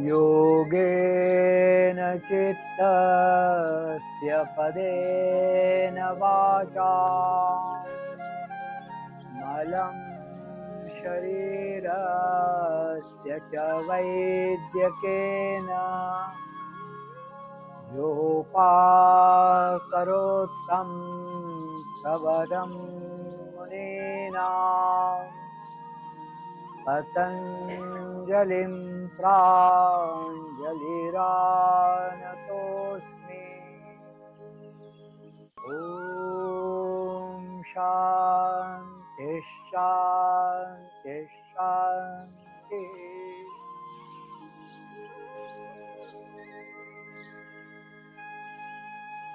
योगेन चित्तस्य पदेन वाचा मलं शरीरस्य च वैद्यकेन योपाकरोत्तं प्रवरं मुनीनां पतञ्जलिं प्राञ्जलिरानतोऽस्मि। ॐ शान्ति शान्ति शान्ति।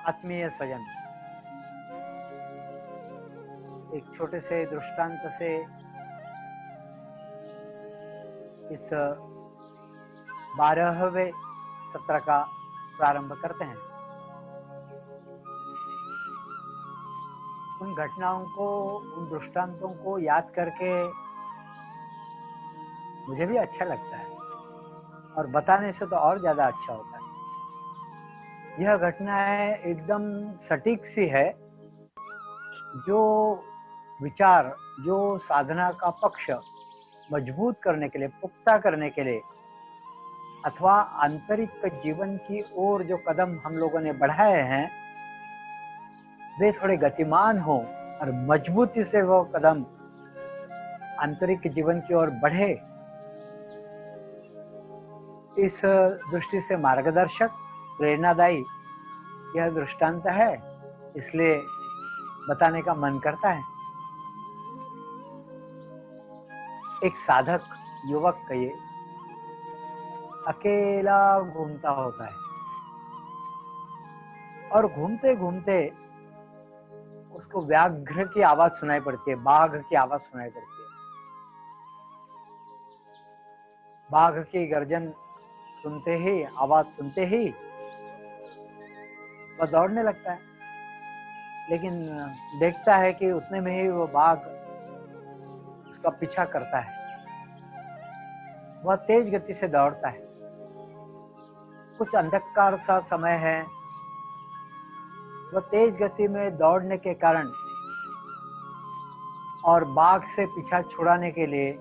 आत्मीय स्वजन, एक छोटे से दृष्टांत से इस 12वें सत्र का प्रारंभ करते हैं। उन घटनाओं को, उन दृष्टांतों को याद करके मुझे भी अच्छा लगता है और बताने से तो और ज्यादा अच्छा होता है। यह घटनाएं एकदम सटीक सी है। जो विचार, जो साधना का पक्ष मजबूत करने के लिए, पुख्ता करने के लिए, अथवा आंतरिक जीवन की ओर जो कदम हम लोगों ने बढ़ाए हैं वे थोड़े गतिमान हो और मजबूती से वो कदम आंतरिक जीवन की ओर बढ़े, इस दृष्टि से मार्गदर्शक, प्रेरणादायी यह दृष्टांत है, इसलिए बताने का मन करता है। एक साधक युवक कहिए, अकेला घूमता होता है और घूमते घूमते उसको व्याघ्र की आवाज सुनाई पड़ती है, बाघ की आवाज सुनाई पड़ती है। बाघ की गर्जन सुनते ही, आवाज सुनते ही वह दौड़ने लगता है, लेकिन देखता है कि उतने में ही वो बाघ उसका पीछा करता है। वह तेज गति से दौड़ता है। कुछ अंधकार सा समय है। वह तेज गति में दौड़ने के कारण और बाघ से पीछा छुड़ाने के लिए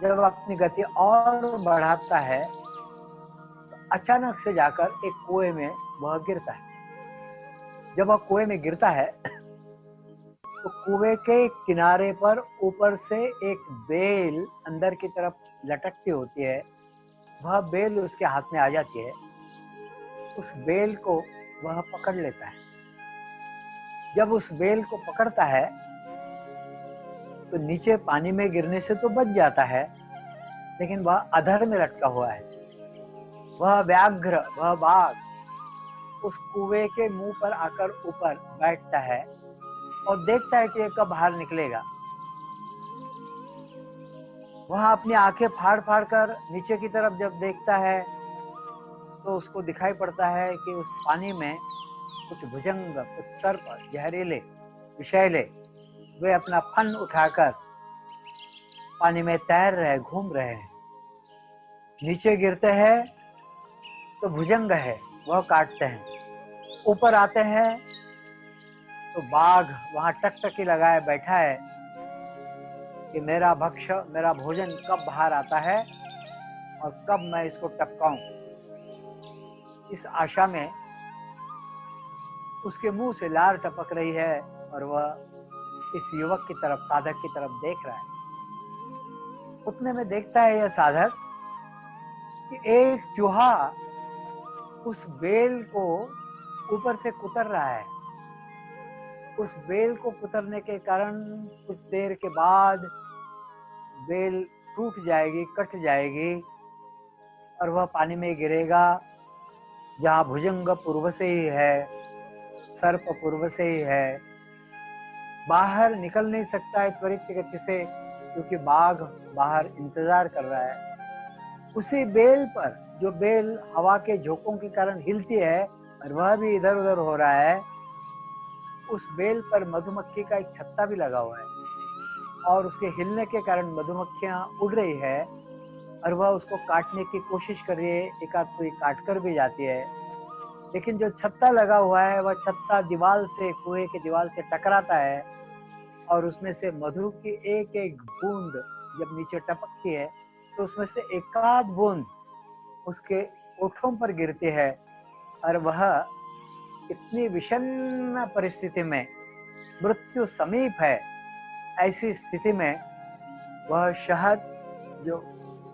जब अपनी गति और बढ़ाता है तो अचानक से जाकर एक कुएं में वह गिरता है। जब वह कुएं में गिरता है तो कुएं के किनारे पर ऊपर से एक बेल अंदर की तरफ लटकती होती है। वह बेल उसके हाथ में आ जाती है। उस बेल को वह पकड़ लेता है। जब उस बेल को पकड़ता है तो नीचे पानी में गिरने से तो बच जाता है, लेकिन वह अधर में लटका हुआ है। वह व्याघ्र, वह बाघ उस कुएं के मुंह पर आकर ऊपर बैठता है और देखता है कि ये कब बाहर निकलेगा। वह अपनी आंखें फाड़ फाड़ कर नीचे की तरफ जब देखता है तो उसको दिखाई पड़ता है कि उस पानी में कुछ भुजंग, कुछ सर्प, जहरीले, विषैले, वे अपना फन उठाकर पानी में तैर रहे, घूम रहे हैं। नीचे गिरते हैं तो भुजंग है, वह काटते हैं। ऊपर आते हैं तो बाघ वहां टकटकी लगाए बैठा है कि मेरा भक्ष्य, मेरा भोजन कब बाहर आता है और कब मैं इसको टपकाऊं। इस आशा में उसके मुंह से लार टपक रही है और वह इस युवक की तरफ, साधक की तरफ देख रहा है। उतने में देखता है यह साधक कि एक चूहा उस बेल को ऊपर से कुतर रहा है। उस बेल को कुतरने के कारण कुछ देर के बाद बेल टूट जाएगी, कट जाएगी और वह पानी में गिरेगा। जहाँ भुजंग पूर्व से ही है, सर्प पूर्व से ही है, बाहर निकल नहीं सकता है त्वरित गति से, क्योंकि बाघ बाहर इंतजार कर रहा है। उसी बेल पर, जो बेल हवा के झोंकों के कारण हिलती है, और वह भी इधर उधर हो रहा है। उस बेल पर मधुमक्खी का एक छत्ता भी लगा हुआ है और उसके हिलने के कारण मधुमक्खियां उड़ रही है और वह उसको काटने की कोशिश कर रही है, एक आध कोई काट कर भी जाती है। लेकिन जो छत्ता लगा हुआ है वह छत्ता दीवार से, कुएं के दीवार से टकराता है और उसमें से मधु की एक एक बूंद जब नीचे टपकती है तो उसमें से एक आध बूंद उसके ओठों पर गिरती है और वह इतनी विषन्न परिस्थिति में, मृत्यु समीप है, ऐसी स्थिति में वह शहद जो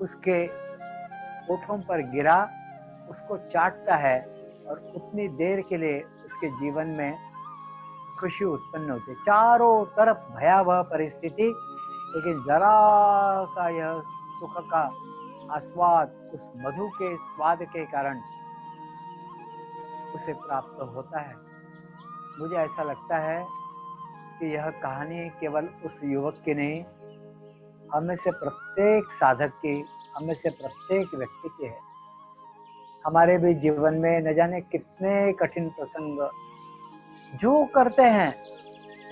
उसके ओठों पर गिरा उसको चाटता है और उतनी देर के लिए उसके जीवन में खुशी उत्पन्न होती है। चारों तरफ भयावह परिस्थिति, लेकिन जरा सा यह सुख का आस्वाद उस मधु के स्वाद के कारण उसे प्राप्त होता है। मुझे ऐसा लगता है कि यह कहानी केवल उस युवक की नहीं, हम में से प्रत्येक साधक की, हम में से प्रत्येक व्यक्ति की है। हमारे भी जीवन में न जाने कितने कठिन प्रसंग जो करते हैं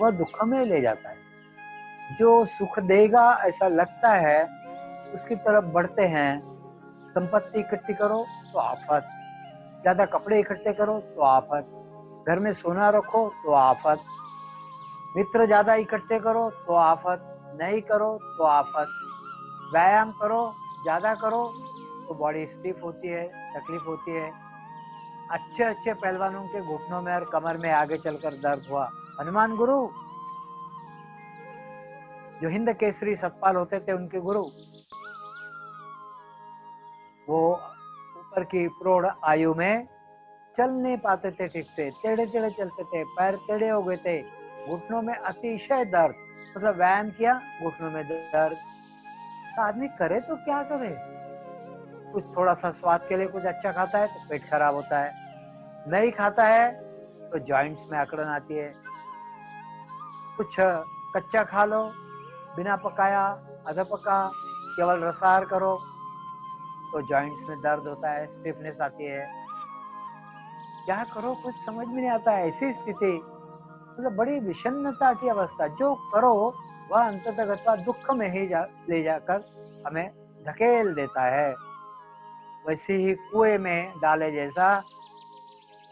वह दुख में ले जाता है। जो सुख देगा ऐसा लगता है उसकी तरफ बढ़ते हैं। संपत्ति इकट्ठी करो तो आफत, ज्यादा कपड़े इकट्ठे करो तो आफत, घर में सोना रखो तो आफत, मित्र ज्यादा इकट्ठे करो तो आफत, नहीं करो तो आफत, व्यायाम करो, ज्यादा करो तो बॉडी स्टिफ होती है, तकलीफ होती है। अच्छे अच्छे पहलवानों के घुटनों में और कमर में आगे चलकर दर्द हुआ। हनुमान गुरु, जो हिंद केसरी सतपाल होते थे, उनके गुरु, वो ऊपर की प्रौढ़ आयु में चल नहीं पाते थे ठीक से, टेढ़े टेढ़े चलते थे, पैर टेढ़े हो गए थे, घुटनों में अतिशय दर्द। मतलब व्यायाम किया, घुटनों में दर्द। तो आदमी करे तो क्या करे? कुछ थोड़ा सा स्वाद के लिए कुछ अच्छा खाता है तो पेट खराब होता है, नहीं खाता है तो जॉइंट्स में अकड़न आती है। कुछ कच्चा खा लो, बिना पकाया, आधा पका, केवल रसार करो तो जॉइंट्स में दर्द होता है, स्टिफनेस आती है। क्या करो कुछ समझ में नहीं आता है। ऐसी स्थिति, मतलब बड़ी विषन्नता की अवस्था। जो करो वह अंततः दुख में ही ले जाकर हमें धकेल देता है। वैसे ही कुएं में डाले जैसा,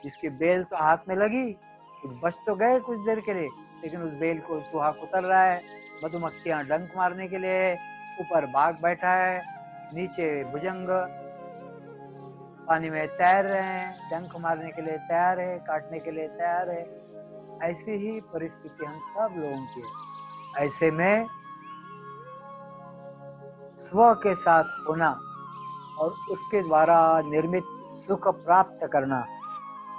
जिसकी बेल तो हाथ में लगी, कुछ बच तो गए कुछ देर के लिए, लेकिन उस बेल को चूहा कुतर रहा है, मधुमक्खियां डंक मारने के लिए, ऊपर बाघ बैठा है, नीचे भुजंग पानी में तैर रहे हैं, डंक मारने के लिए तैयार है, काटने के लिए तैयार है। ऐसी ही परिस्थिति हम सब लोगों की है। ऐसे में स्व के साथ होना और उसके द्वारा निर्मित सुख प्राप्त करना,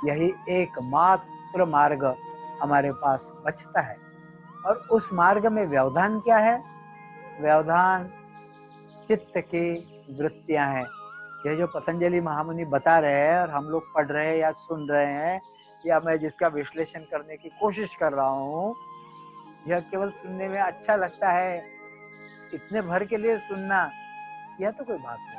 यही एकमात्र मार्ग हमारे पास बचता है। और उस मार्ग में व्यवधान क्या है? व्यवधान चित्त की वृत्तियां हैं। यह जो पतंजलि महामुनि बता रहे हैं और हम लोग पढ़ रहे हैं या सुन रहे हैं, या मैं जिसका विश्लेषण करने की कोशिश कर रहा हूँ, यह केवल सुनने में अच्छा लगता है, इतने भर के लिए सुनना, यह तो कोई बात नहीं।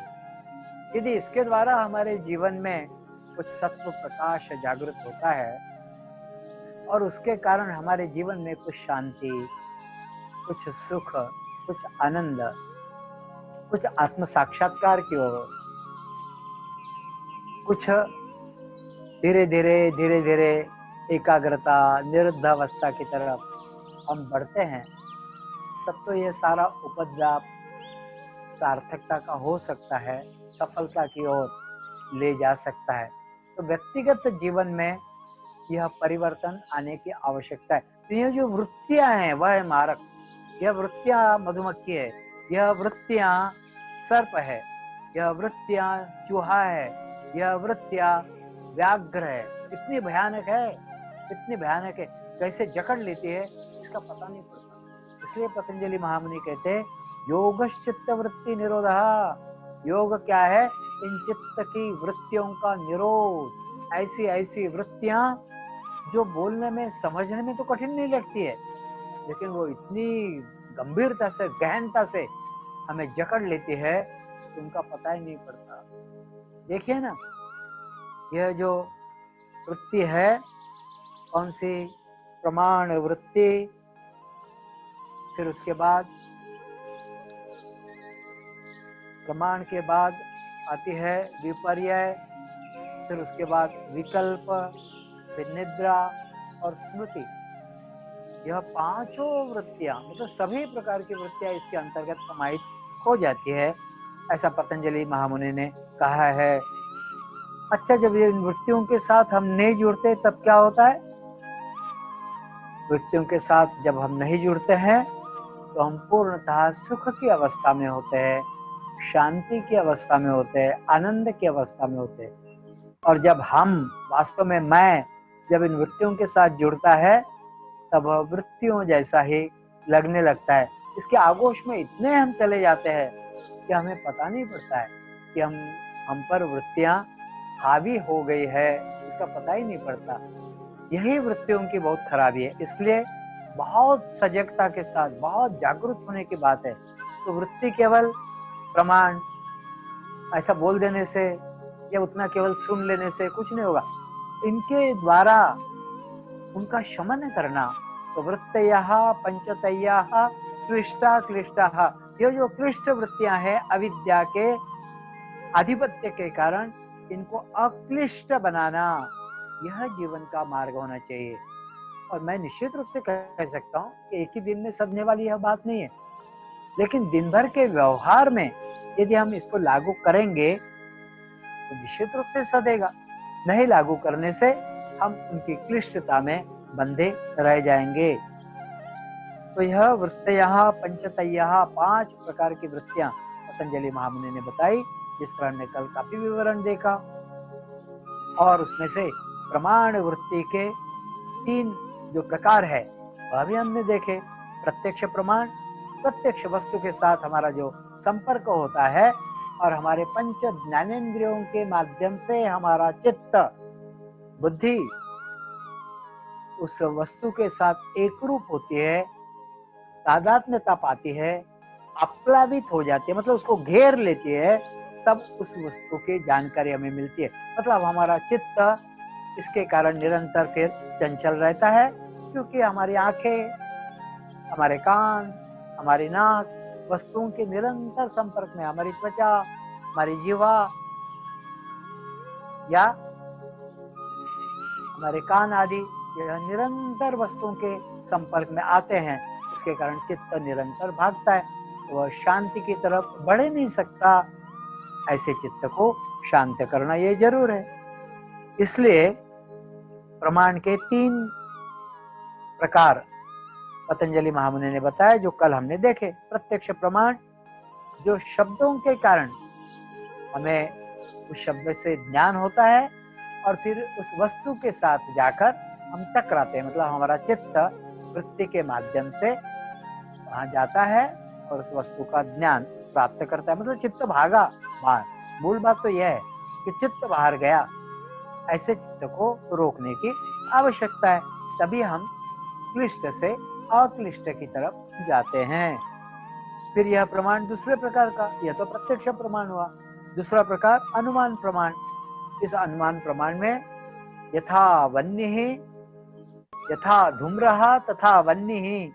यदि इसके द्वारा हमारे जीवन में कुछ सत्व प्रकाश जागृत होता है और उसके कारण हमारे जीवन में कुछ शांति, कुछ सुख, कुछ आनंद, कुछ आत्म साक्षात्कार की ओर, कुछ धीरे धीरे एकाग्रता, निरुद्धावस्था की तरफ हम बढ़ते हैं, तब तो ये सारा उपद्व्याप सार्थकता का हो सकता है, सफलता की ओर ले जा सकता है। तो व्यक्तिगत जीवन में यह परिवर्तन आने की आवश्यकता है। तो ये जो वृत्तियां हैं वह है मारक। यह वृत्तियां मधुमक्खी है, यह वृत्तियां सर्प है, यह वृत्तियां चूहा है, यह वृत्तियां व्याघ्र है। कितनी भयानक है, कितनी भयानक है, कैसे जकड़ लेती है इसका पता नहीं पड़ता। इसलिए पतंजलि महामुनि कहते हैं योगश्चित्त वृत्ति निरोधः। योग क्या है? इन चित्त की वृत्तियों का निरोध। ऐसी ऐसी वृत्तियां जो बोलने में, समझने में तो कठिन नहीं लगती है, लेकिन वो इतनी गंभीरता से, गहनता से हमें जकड़ लेती है कि उनका पता ही नहीं पड़ता। देखिए ना, यह जो वृत्ति है कौन सी? प्रमाण वृत्ति। फिर उसके बाद प्रमाण के बाद आती है विपर्यय, फिर उसके बाद विकल्प, फिर निद्रा और स्मृति। यह पांचों वृत्तियां मतलब सभी प्रकार की वृत्तियां इसके अंतर्गत समाहित हो जाती है, ऐसा पतंजलि महामुनि ने कहा है। अच्छा, जब ये वृत्तियों के साथ हम नहीं जुड़ते तब क्या होता है? वृत्तियों के साथ जब हम नहीं जुड़ते हैं तो हम पूर्णतः सुख की अवस्था में होते हैं, शांति की अवस्था में होते हैं, आनंद की अवस्था में होते हैं। और जब हम वास्तव में मैं जब इन वृत्तियों के साथ जुड़ता है तब वह वृत्तियों जैसा ही लगने लगता है। इसके आगोश में इतने हम चले जाते हैं कि हमें पता नहीं पड़ता है कि हम पर वृत्तियां हावी हो गई है, इसका पता ही नहीं पड़ता। यही वृत्तियों की बहुत खराबी है। इसलिए बहुत सजगता के साथ, बहुत जागरूक होने की बात है। तो वृत्ति केवल प्रमाण ऐसा बोल देने से या उतना केवल सुन लेने से कुछ नहीं होगा, इनके द्वारा उनका शमन करना। तो वृत्तयः पंचतयः क्लिष्टा क्लिष्टा, ये जो क्लिष्ट वृत्तियां हैं अविद्या के आधिपत्य के कारण इनको अक्लिष्ट बनाना, यह जीवन का मार्ग होना चाहिए। और मैं निश्चित रूप से कह सकता हूँ कि एक ही दिन में सदने वाली यह बात नहीं है, लेकिन दिन भर के व्यवहार में यदि हम इसको लागू करेंगे तो निश्चित रूप से सदेगा। नहीं लागू करने से हम उनकी क्लिष्टता में बंधे रह जाएंगे। तो यह वृत्तयः पंचतयः, 5 प्रकार की वृत्तियां पतंजलि महामुनि ने बताई, जिस पर हमने कल काफी विवरण देखा। और उसमें से प्रमाण वृत्ति के 3 जो प्रकार है वह भी हमने देखे। प्रत्यक्ष प्रमाण, प्रत्यक्ष वस्तु के साथ हमारा जो संपर्क होता है और हमारे पंच ज्ञानेंद्रियों के माध्यम से हमारा चित्त बुद्धि उस वस्तु के साथ एक रूप होती है, तादात्म्यता पाती है, आप्लावित हो जाती है, मतलब उसको घेर लेती है, तब उस वस्तु की जानकारी हमें मिलती है। मतलब हमारा चित्त इसके कारण निरंतर फिर चंचल रहता है, क्योंकि हमारी आंखें, हमारे कान, हमारी नाक वस्तुओं के निरंतर संपर्क में, हमारी त्वचा, हमारी जीवा या हमारे कान आदि यह निरंतर वस्तुओं के संपर्क में आते हैं, उसके कारण चित्त निरंतर भागता है, वह शांति की तरफ बढ़ नहीं सकता। ऐसे चित्त को शांत करना ये जरूर है। इसलिए प्रमाण के 3 प्रकार पतंजलि महामुनि ने बताया, जो कल हमने देखे। प्रत्यक्ष प्रमाण, जो शब्दों के कारण हमें उस शब्द से ज्ञान होता है और फिर उस वस्तु के साथ जाकर हम टकराते हैं, मतलब हमारा चित्त वृत्ति के माध्यम से वहां जाता है और उस वस्तु का ज्ञान प्राप्त करता है, मतलब चित्त भागा बाहर। मूल बात तो यह है कि चित्त बाहर गया, ऐसे चित्त को रोकने की आवश्यकता है, तभी हम क्लिष्ट से अक्लिष्ट की तरफ जाते हैं। फिर यह प्रमाण दूसरे प्रकार का, यह तो प्रत्यक्ष प्रमाण हुआ। दूसरा प्रकार अनुमान प्रमाण। इस अनुमान प्रमाण में यथा वन्य यथा धूम्रः तथा वन्य,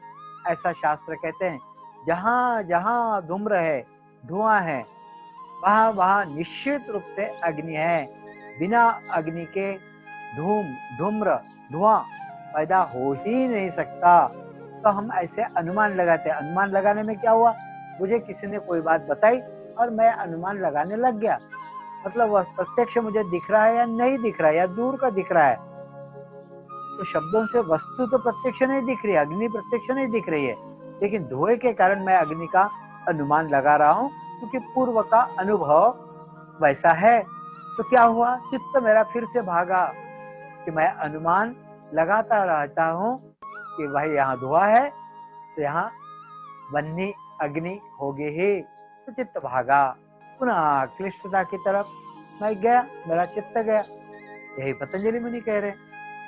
ऐसा शास्त्र कहते हैं। जहां जहां धूम्र है, धुआं है, वहां वहां निश्चित रूप से अग्नि है। बिना अग्नि के धूम्र धुआं पैदा हो ही नहीं सकता। तो हम ऐसे अनुमान लगाते हैं। अनुमान लगाने में क्या हुआ, मुझे किसी ने कोई बात बताई और मैं अनुमान लगाने लग गया, मतलब वह प्रत्यक्ष मुझे दिख रहा है या नहीं दिख रहा है, या दूर का दिख रहा है। तो शब्दों से वस्तु तो प्रत्यक्ष नहीं दिख रही है, अग्नि प्रत्यक्ष नहीं दिख रही है, लेकिन धुएं के कारण मैं अग्नि का अनुमान लगा रहा हूं, क्योंकि पूर्व का अनुभव वैसा है। तो क्या हुआ, चित्त मेरा फिर से भागा कि मैं अनुमान लगाता रहता हूं कि भाई यहाँ धुआं है तो यहाँ वन्नी अग्नि होगी ही। तो चित्त भागा, पुनः क्लिष्टता की तरफ मैं गया, मेरा चित्त गया। यही पतंजलि मुनि कह रहे।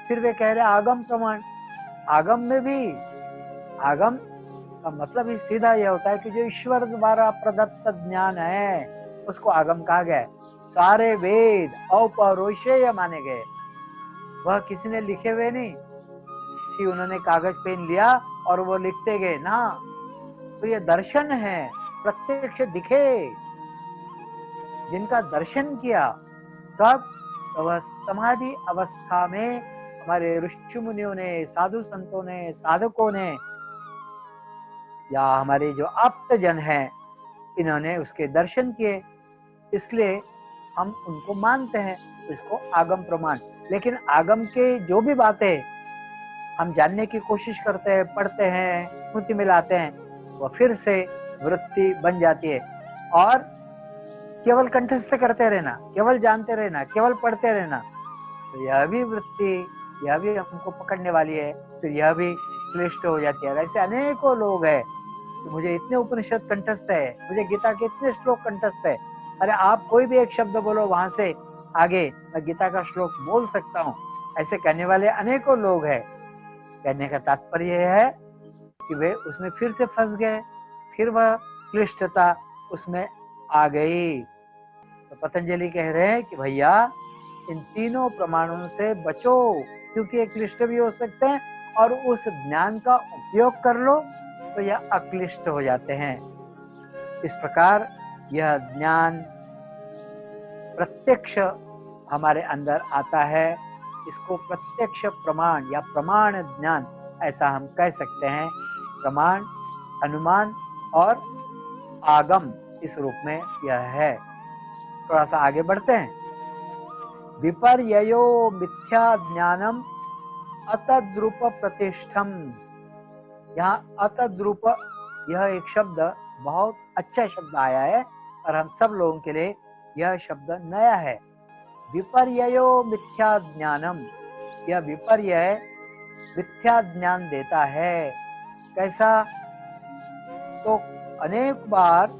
फिर वे कह रहे आगम प्रमाण। आगम में भी, आगम का मतलब ही सीधा यह होता है कि जो ईश्वर द्वारा प्रदत्त ज्ञान है उसको आगम कहा गया है। सारे वेद औपरोषेय माने गए, वह किसी ने लिखे हुए नहीं कि उन्होंने कागज पेन लिया और वो लिखते गए ना, तो ये दर्शन है, प्रत्यक्ष दिखे, जिनका दर्शन किया तब वह समाधि अवस्था में हमारे ऋषि मुनियों ने, साधु संतों ने, साधकों ने या हमारे जो आप्त जन हैं, इन्होंने उसके दर्शन किए, इसलिए हम उनको मानते हैं। इसको आगम प्रमाण। लेकिन आगम के जो भी बातें हम जानने की कोशिश करते हैं, पढ़ते हैं, स्मृति में लाते हैं, वह फिर से वृत्ति बन जाती है। और केवल कंठस्थ करते रहना, केवल जानते रहना, केवल पढ़ते रहना, तो यह भी वृत्ति, यह भी हमको पकड़ने वाली है, तो यह भी क्लिष्ट हो जाती है। ऐसे अनेकों लोग हैं कि मुझे इतने उपनिषद कंठस्थ है, मुझे गीता के इतने श्लोक कंठस्थ है। अरे आप कोई भी एक शब्द बोलो, वहां से आगे मैं गीता का श्लोक बोल सकता हूँ, ऐसे कहने वाले अनेकों लोग हैं। कहने का तात्पर्य यह है कि वे उसमें फिर से फंस गए, फिर वह क्लिष्टता उसमें आ गई। तो पतंजलि कह रहे हैं कि भैया इन तीनों प्रमाणों से बचो, क्योंकि ये क्लिष्ट भी हो सकते हैं, और उस ज्ञान का उपयोग कर लो तो यह अक्लिष्ट हो जाते हैं। इस प्रकार यह ज्ञान प्रत्यक्ष हमारे अंदर आता है। इसको प्रत्यक्ष प्रमाण या प्रमाण ज्ञान ऐसा हम कह सकते हैं। प्रमाण, अनुमान और आगम इस रूप में यह है। थोड़ा सा आगे बढ़ते हैं। विपर्ययो मिथ्या ज्ञानम अतद्रूप प्रतिष्ठम। यहाँ अतद्रूप यह एक शब्द बहुत अच्छा शब्द आया है और हम सब लोगों के लिए यह शब्द नया है। विपर्ययो मिथ्या ज्ञानम, यह विपर्य मिथ्या ज्ञान देता है। कैसा? तो अनेक बार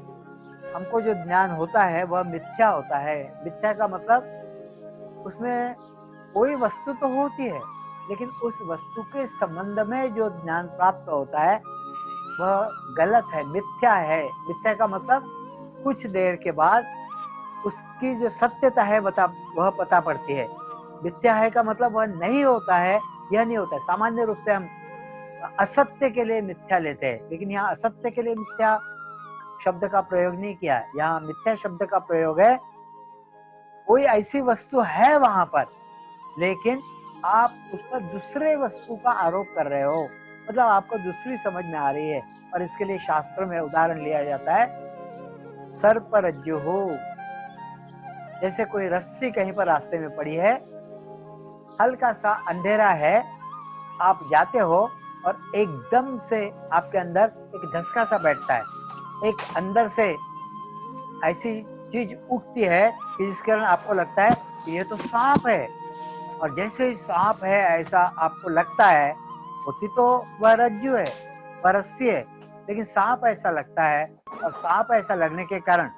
हमको जो ज्ञान होता है वह मिथ्या होता है। मिथ्या का मतलब उसमें कोई वस्तु तो होती है, लेकिन उस वस्तु के संबंध में जो ज्ञान प्राप्त होता है वह गलत है, मिथ्या है। मिथ्या का मतलब कुछ देर के बाद उसकी जो सत्यता है वह पता पड़ती है। मिथ्या है का मतलब वह नहीं होता है, यह नहीं होता है। सामान्य रूप से हम असत्य के लिए मिथ्या लेते हैं, लेकिन यहाँ असत्य के लिए मिथ्या शब्द का प्रयोग नहीं किया। यहाँ मिथ्या शब्द का प्रयोग है कोई ऐसी वस्तु है वहां पर, लेकिन आप उस पर दूसरे वस्तु का आरोप कर रहे हो, मतलब आपको दूसरी समझ में आ रही है। और इसके लिए शास्त्र में उदाहरण लिया जाता है, सर्प रज्जु हो। जैसे कोई रस्सी कहीं पर रास्ते में पड़ी है, हल्का सा अंधेरा है, आप जाते हो और एकदम से आपके अंदर एक धसका सा बैठता है, एक अंदर से ऐसी चीज उगती है कि जिसके कारण आपको लगता है कि ये तो सांप है। और जैसे ही सांप है ऐसा आपको लगता है, होती तो वह रज्जु है, वह रस्सी है, लेकिन सांप ऐसा लगता है। और सांप ऐसा लगने के कारण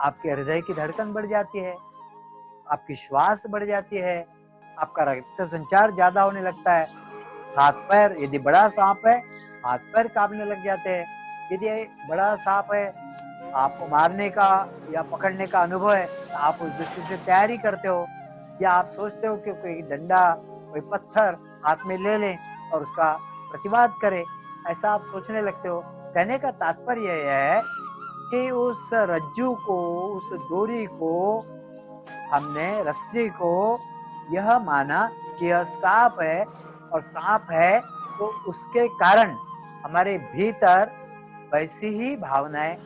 आपके हृदय की धड़कन बढ़ जाती है, आपकी श्वास बढ़ जाती है, आपका रक्त संचार ज्यादा होने लगता है। हाथ पैर, यदि बड़ा सांप है हाथ पैर कांपने लग जाते हैं। यदि बड़ा सांप है, आपको मारने का या पकड़ने का अनुभव है, तो आप उस दृष्टि से तैयारी करते हो, या आप सोचते हो कि कोई डंडा, कोई पत्थर हाथ में ले लें और उसका प्रतिवाद करें, ऐसा आप सोचने लगते हो। कहने का तात्पर्य यह है कि उस रज्जू को, उस डोरी को, हमने रस्सी को यह माना कि यह सांप है, और सांप है तो उसके कारण हमारे भीतर वैसी ही भावनाएं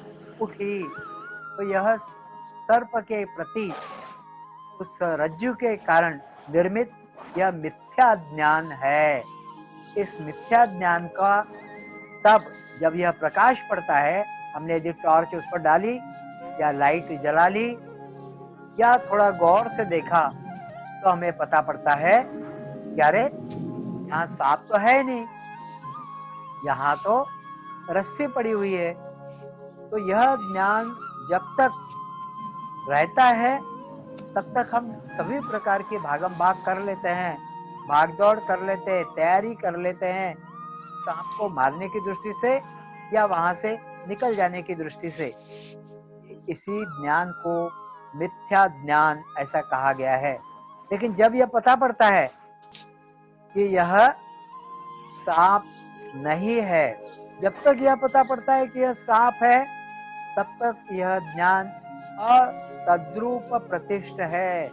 उठी। तो यह सर्प के प्रति उस रज्जु के कारण निर्मित यह मिथ्या ज्ञान है। इस मिथ्या ज्ञान का तब जब यह प्रकाश पड़ता है, हमने यदि टॉर्च उस पर डाली या लाइट जला ली या थोड़ा गौर से देखा, तो हमें पता पड़ता है कि अरे यहाँ सांप तो है नहीं, यहाँ तो रस्सी पड़ी हुई है। तो यह ज्ञान जब तक रहता है तब तक हम सभी प्रकार की भागम भाग कर लेते हैं, भाग दौड़ कर लेते हैं, तैयारी कर लेते हैं, सांप को मारने की दृष्टि से या वहां से निकल जाने की दृष्टि से। इसी ज्ञान को मिथ्या ज्ञान ऐसा कहा गया है। लेकिन जब यह पता पड़ता है कि यह सांप नहीं है। जब तक यह पता पड़ता है कि यह सांप है, तब तक यह ज्ञान अतद्रूप प्रतिष्ठ है।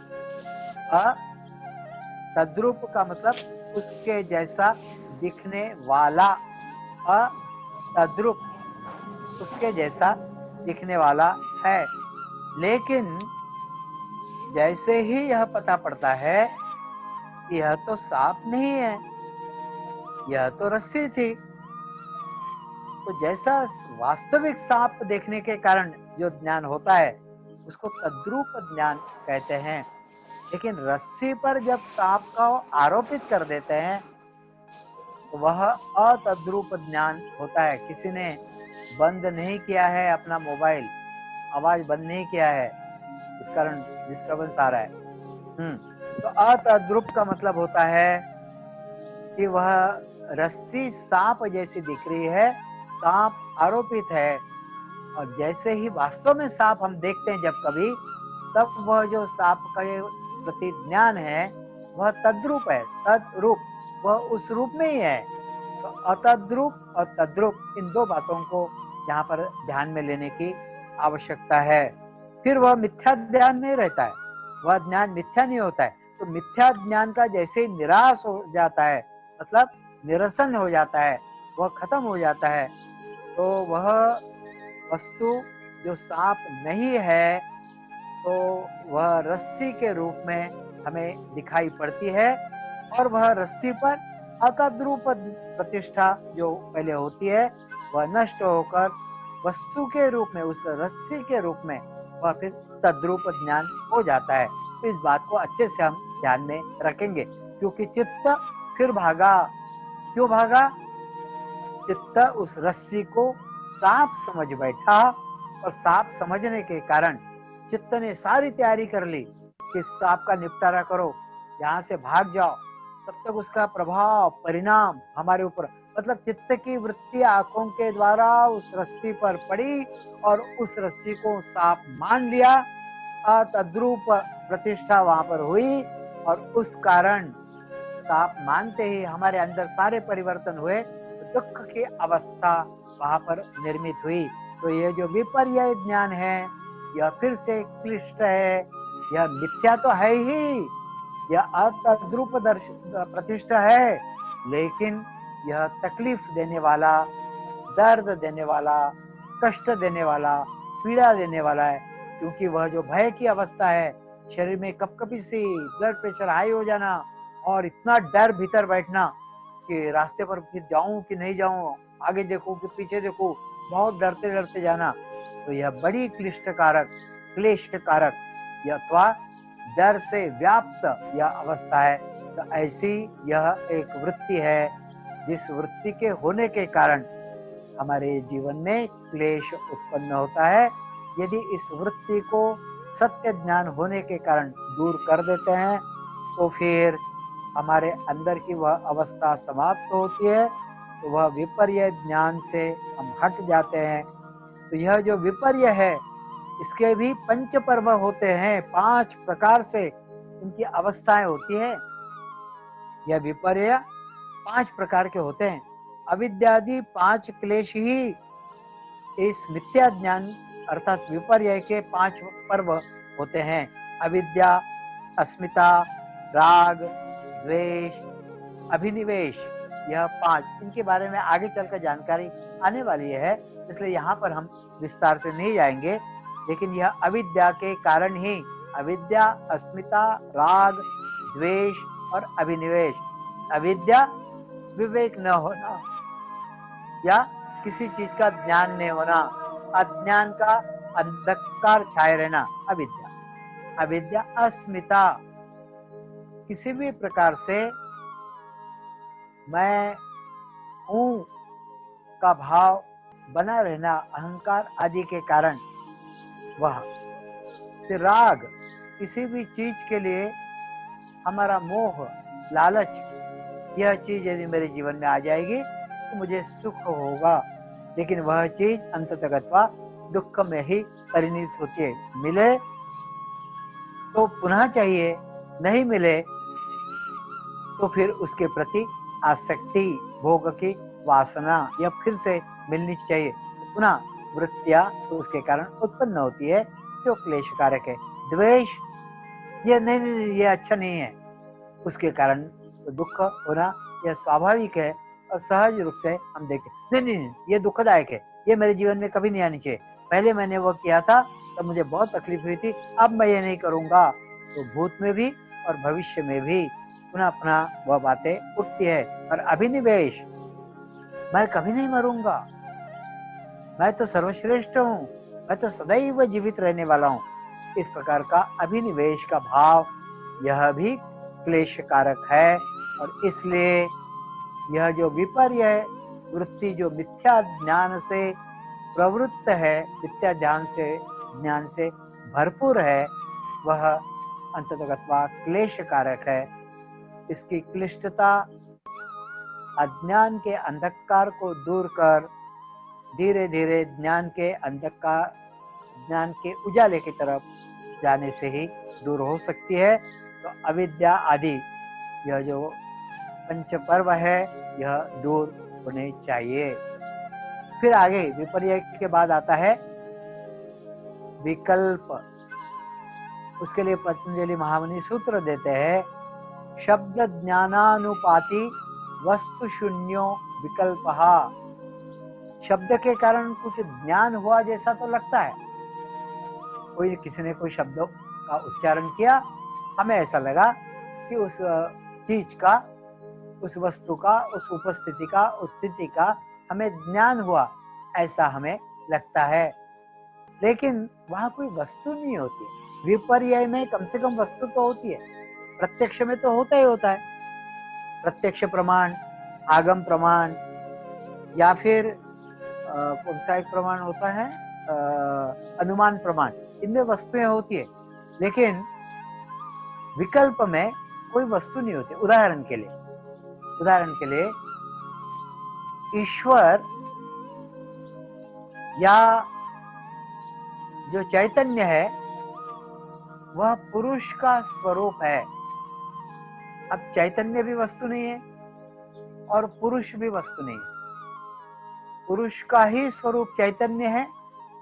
अतद्रूप का मतलब उसके जैसा दिखने वाला, अतद्रूप उसके जैसा दिखने वाला है। लेकिन जैसे ही यह पता पड़ता है कि यह तो सांप नहीं है, यह तो रस्सी थी, तो जैसा वास्तविक सांप देखने के कारण जो ज्ञान होता है उसको तद्रूप ज्ञान कहते हैं। लेकिन रस्सी पर जब सांप का आरोपित कर देते हैं तो वह अतद्रूप ज्ञान होता है। किसी ने बंद नहीं किया है अपना मोबाइल, आवाज बंद नहीं किया है, उस कारण डिस्टरबेंस आ रहा है। तो अतद्रूप का मतलब होता है कि वह रस्सी सांप जैसी दिख रही है, सांप आरोपित है, और जैसे ही वास्तव में सांप हम देखते हैं जब कभी, तब वह जो सांप का प्रति ज्ञान है वह तद्रूप है, तद्रूप, वह उस रूप में ही है। तो अतद्रूप और तद्रूप, इन दो बातों को यहाँ पर ध्यान में लेने की आवश्यकता है। फिर वह मिथ्या ज्ञान नहीं रहता है, वह ज्ञान मिथ्या नहीं होता है। तो मिथ्या ज्ञान का जैसे ही निराश हो जाता है, मतलब निरसन हो जाता है, वह खत्म हो जाता है, तो वह वस्तु जो सांप नहीं है, तो वह रस्सी के रूप में हमें दिखाई पड़ती है, और वह रस्सी पर अतद्रूप प्रतिष्ठा जो पहले होती है वह नष्ट होकर वस्तु के रूप में, उस रस्सी के रूप में वह फिर तद्रूप ज्ञान हो जाता है। तो इस बात को अच्छे से हम ध्यान में रखेंगे, क्योंकि चित्त फिर भागा। क्यों भागा? चित्त उस रस्सी को सांप समझ बैठा, और सांप समझने के कारण चित्त ने सारी तैयारी कर ली कि सांप का निपटारा करो, यहाँ से भाग जाओ। तब तक उसका प्रभाव, परिणाम हमारे ऊपर, मतलब चित्त की वृत्ति आंखों के द्वारा उस रस्सी पर पड़ी और उस रस्सी को सांप मान लिया। तद्रूप प्रतिष्ठा वहां पर हुई, और उस कारण सांप मानते ही हमारे अंदर सारे परिवर्तन हुए, दुख की अवस्था वहां पर निर्मित हुई। तो ये जो विपर्य ज्ञान है यह फिर से क्लिष्ट है, यह मिथ्या तो है ही, यह अतद्रूप प्रतिष्ठा है, लेकिन यह तकलीफ देने वाला, दर्द देने वाला, कष्ट देने वाला, पीड़ा देने वाला है। क्योंकि वह जो भय की अवस्था है, शरीर में कपकपी सी, ब्लड प्रेशर हाई हो जाना, और इतना डर भीतर बैठना कि रास्ते पर फिर जाऊं कि नहीं जाऊं, आगे देखूं कि पीछे देखूं, बहुत डरते डरते जाना, तो यह बड़ी क्लिष्ट कारक, क्लेश कारक, यह अथवा डर से व्याप्त यह अवस्था है। तो ऐसी यह एक वृत्ति है, जिस वृत्ति के होने के कारण हमारे जीवन में क्लेश उत्पन्न होता है। यदि इस वृत्ति को सत्य ज्ञान होने के कारण दूर कर देते हैं, तो फिर हमारे अंदर की वह अवस्था समाप्त होती है, तो वह विपर्य ज्ञान से हम हट जाते हैं। तो यह जो विपर्य है, इसके भी पंच पर्व होते हैं, 5 प्रकार से इनकी अवस्थाएं होती है। यह विपर्य 5 प्रकार के होते हैं। अविद्यादि 5 क्लेश ही इस मिथ्या ज्ञान अर्थात विपर्य के 5 पर्व होते हैं। अविद्या, अस्मिता, राग, द्वेष, अभिनिवेश, यह 5, इनके बारे में आगे चलकर जानकारी आने वाली है, इसलिए यहाँ पर हम विस्तार से नहीं जाएंगे। लेकिन यह अविद्या के कारण ही, अविद्या, अस्मिता, राग, द्वेष और अभिनिवेश। अविद्या विवेक न होना, या किसी चीज का ज्ञान नहीं होना, अज्ञान का अंधकार छाए रहना, अविद्या। अविद्या, अस्मिता, किसी भी प्रकार से मैं हूं का भाव बना रहना, अहंकार आदि के कारण वह। फिर राग, किसी भी चीज के लिए हमारा मोह, लालच, यह चीज यदि मेरे जीवन में आ जाएगी तो मुझे सुख होगा, लेकिन वह चीज अंततः दुख में ही परिणित होती है। मिले तो पुनः चाहिए, नहीं मिले तो फिर उसके प्रति आसक्ति, भोग की वासना या फिर से मिलनी चाहिए, तो पुनः वृत्तियां उसके कारण उत्पन्न होती है जो क्लेश कारक है। द्वेष, ये नहीं, ये अच्छा नहीं है, उसके कारण तो दुख होना यह स्वाभाविक है और सहज रूप से हम देखें नहीं नहीं नहीं, ये दुखदायक है, ये मेरे जीवन में कभी नहीं आनी चाहिए, पहले मैंने वो किया था तब मुझे बहुत तकलीफ हुई थी, अब मैं ये नहीं करूंगा, तो भूत में भी और भविष्य में भी पुनः पुनः वह बातें उठती है। और अभिनिवेश, मैं कभी नहीं मरूंगा, मैं तो सर्वश्रेष्ठ हूँ, मैं तो सदैव जीवित रहने वाला हूँ, इस प्रकार का अभिनिवेश का भाव यह भी क्लेश कारक है। और इसलिए यह जो विपर्य वृत्ति जो मिथ्या ज्ञान से प्रवृत्त है, मिथ्या ज्ञान से भरपूर है, वह अंततः क्लेश कारक है। इसकी क्लिष्टता अज्ञान के अंधकार को दूर कर धीरे धीरे ज्ञान के उजाले की तरफ जाने से ही दूर हो सकती है। तो अविद्या आदि यह जो पंच पर्व है यह दूर होने चाहिए। फिर आगे विपर्य के बाद आता है विकल्प। उसके लिए पतंजलि महामुनि सूत्र देते हैं, शब्द ज्ञानानुपाति वस्तु शून्यो विकल्पहा। शब्द के कारण कुछ ज्ञान हुआ जैसा तो लगता है, किसी ने कोई शब्दों का उच्चारण किया, हमें ऐसा लगा कि उस चीज का, उस वस्तु का, उस उपस्थिति का, उस स्थिति का हमें ज्ञान हुआ, ऐसा हमें लगता है, लेकिन वहां कोई वस्तु नहीं होती है। विपर्य में कम से कम वस्तु तो होती है, प्रत्यक्ष में तो होता ही होता है। प्रत्यक्ष प्रमाण, आगम प्रमाण, या फिर कौन सा एक प्रमाण होता है, अनुमान प्रमाण, इनमें वस्तुएं होती है, लेकिन विकल्प में कोई वस्तु नहीं होती। उदाहरण के लिए ईश्वर या जो चैतन्य है वह पुरुष का स्वरूप है। अब चैतन्य भी वस्तु नहीं है और पुरुष भी वस्तु नहीं है, पुरुष का ही स्वरूप चैतन्य है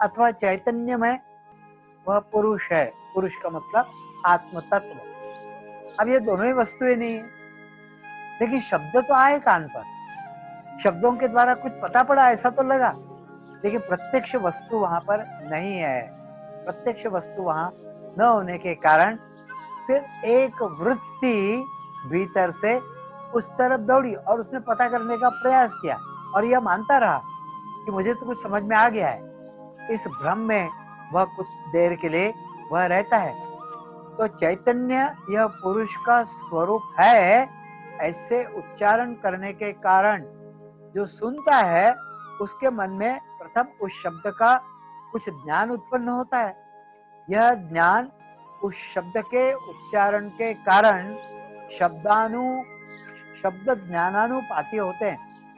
अथवा चैतन्य में वह पुरुष है, पुरुष का मतलब आत्म तत्व। अब ये दोनों ही वस्तुएं नहीं है, लेकिन शब्द तो आए कान पर, शब्दों के द्वारा कुछ पता पड़ा ऐसा तो लगा, लेकिन प्रत्यक्ष वस्तु वहां पर नहीं है। प्रत्यक्ष वस्तु वहां न होने के कारण फिर एक वृत्ति भीतर से उस तरफ दौड़ी और उसने पता करने का प्रयास किया और यह मानता रहा कि मुझे तो कुछ समझ में आ गया है। इस भ्रम में वह कुछ देर के लिए वह रहता है। तो चैतन्य यह पुरुष का स्वरूप है, ऐसे उच्चारण करने के कारण जो सुनता है उसके मन में प्रथम उस शब्द का कुछ ज्ञान उत्पन्न होता है। यह ज्ञान उस शब्द के उच्चारण के कारण शब्द ज्ञानानुपाती होते हैं।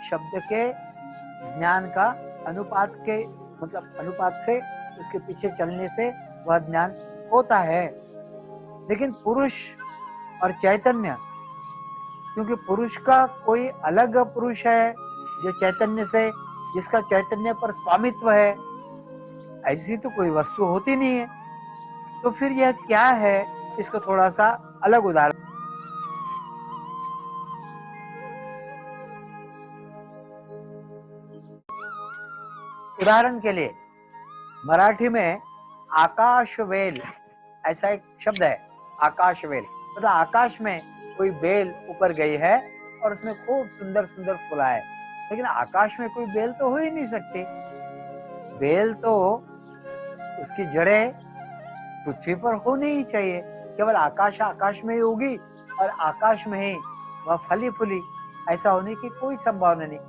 शब्द के ज्ञान का अनुपात के मतलब अनुपात से, उसके पीछे चलने से वह ज्ञान होता है। लेकिन पुरुष और चैतन्य, क्योंकि पुरुष का कोई अलग पुरुष है जो चैतन्य से, जिसका चैतन्य पर स्वामित्व है, ऐसी तो कोई वस्तु होती नहीं है। तो फिर यह क्या है, इसको थोड़ा सा अलग उदाहरण के लिए मराठी में आकाशवेल ऐसा एक शब्द है। आकाशवेल मतलब आकाश में कोई बेल ऊपर गई है और उसमें खूब सुंदर सुंदर फूल आए, लेकिन आकाश में कोई बेल तो हो ही नहीं सकती। बेल तो उसकी जड़ें पृथ्वी पर होनी ही चाहिए, केवल आकाश में ही होगी और आकाश में ही वह फली फूली, ऐसा होने की कोई संभावना नहीं।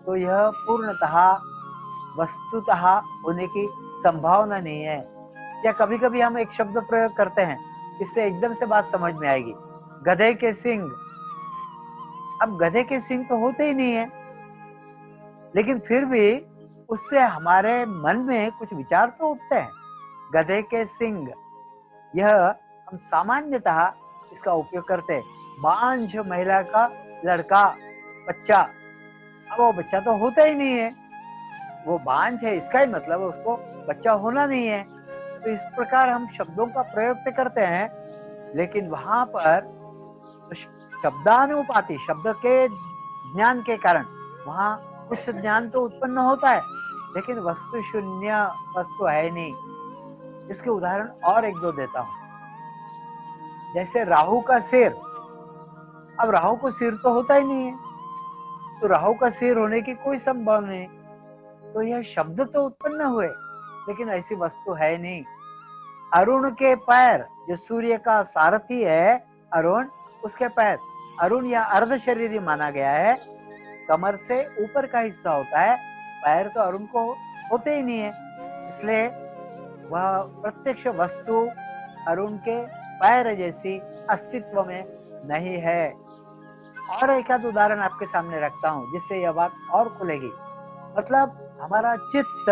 तो यह पूर्णतः वस्तुतः होने की संभावना नहीं है। या कभी कभी हम एक शब्द प्रयोग करते हैं, इससे एकदम से बात समझ में आएगी, गधे के सींग। अब गधे के सींग तो होते ही नहीं है, लेकिन फिर भी उससे हमारे मन में कुछ विचार तो उठते हैं। गधे के सींग, यह हम सामान्यतः इसका उपयोग करते हैं, बांझ महिला का लड़का, बच्चा, अब वो बच्चा तो होता ही नहीं है, वो बांझ है, इसका ही मतलब है उसको बच्चा होना नहीं है। तो इस प्रकार हम शब्दों का प्रयोग तो करते हैं, लेकिन वहां पर तो शब्दानुपाति, शब्द के ज्ञान के कारण वहां कुछ ज्ञान तो उत्पन्न होता है, लेकिन वस्तु शून्य वस्तु है नहीं। इसके उदाहरण और एक दो देता हूं। जैसे राहु का सिर, अब राहु को सिर तो होता ही नहीं है, तो राहु का सिर होने की कोई संभावना नहीं। तो यह शब्द तो उत्पन्न हुए, लेकिन ऐसी वस्तु है नहीं। अरुण के पैर, जो सूर्य का सारथी है अरुण, उसके पैर, अरुण या अर्ध शरीरी माना गया है, कमर से ऊपर का हिस्सा होता है, पैर तो अरुण को होते ही नहीं है, इसलिए वह प्रत्यक्ष वस्तु अरुण के पैर जैसी अस्तित्व में नहीं है। और एक आध उदाहरण आपके सामने रखता हूं, जिससे यह बात और खुलेगी। मतलब हमारा चित्त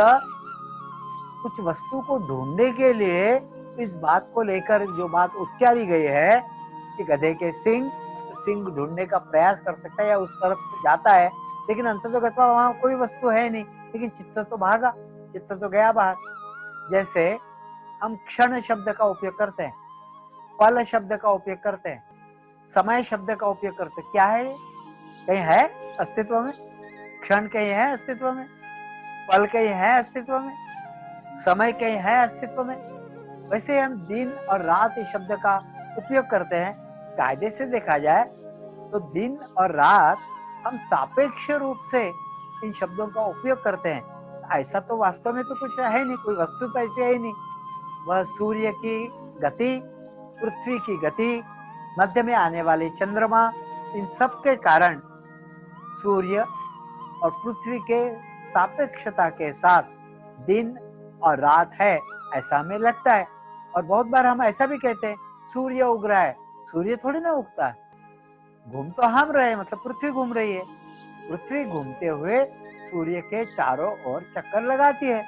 कुछ वस्तु को ढूंढने के लिए इस बात को लेकर जो बात उच्चारी गई है कि गधे के सिंग, तो सिंग ढूंढने का प्रयास कर सकता है या उस तरफ जाता है, लेकिन अंततः वहां कोई वस्तु है नहीं, लेकिन चित्त तो भागा, चित्त तो गया बाहर। जैसे हम क्षण शब्द का उपयोग करते हैं, पल शब्द का उपयोग करते हैं, समय शब्द का उपयोग करते हैं, क्या है? कहीं है अस्तित्व में? क्षण कहीं है अस्तित्व में? पल कहीं है अस्तित्व में? समय कहीं है अस्तित्व में? वैसे हम दिन और रात इस शब्द का उपयोग करते हैं। कायदे से देखा जाए तो दिन और रात हम सापेक्ष रूप से इन शब्दों का उपयोग करते हैं। ऐसा तो वास्तव में तो कुछ है नहीं, कोई वस्तु तो ऐसी है ही नहीं। वह सूर्य की गति, पृथ्वी की गति, मध्य में आने वाले चंद्रमा, इन सब के कारण सूर्य और पृथ्वी के सापेक्षता के साथ दिन और रात है, ऐसा हमें लगता है। और बहुत बार हम ऐसा भी कहते हैं सूर्य उग रहा है, सूर्य थोड़ी ना उगता है, घूम तो हम रहे हैं, मतलब पृथ्वी घूम रही है, पृथ्वी घूमते हुए सूर्य के चारों ओर चक्कर लगाती है।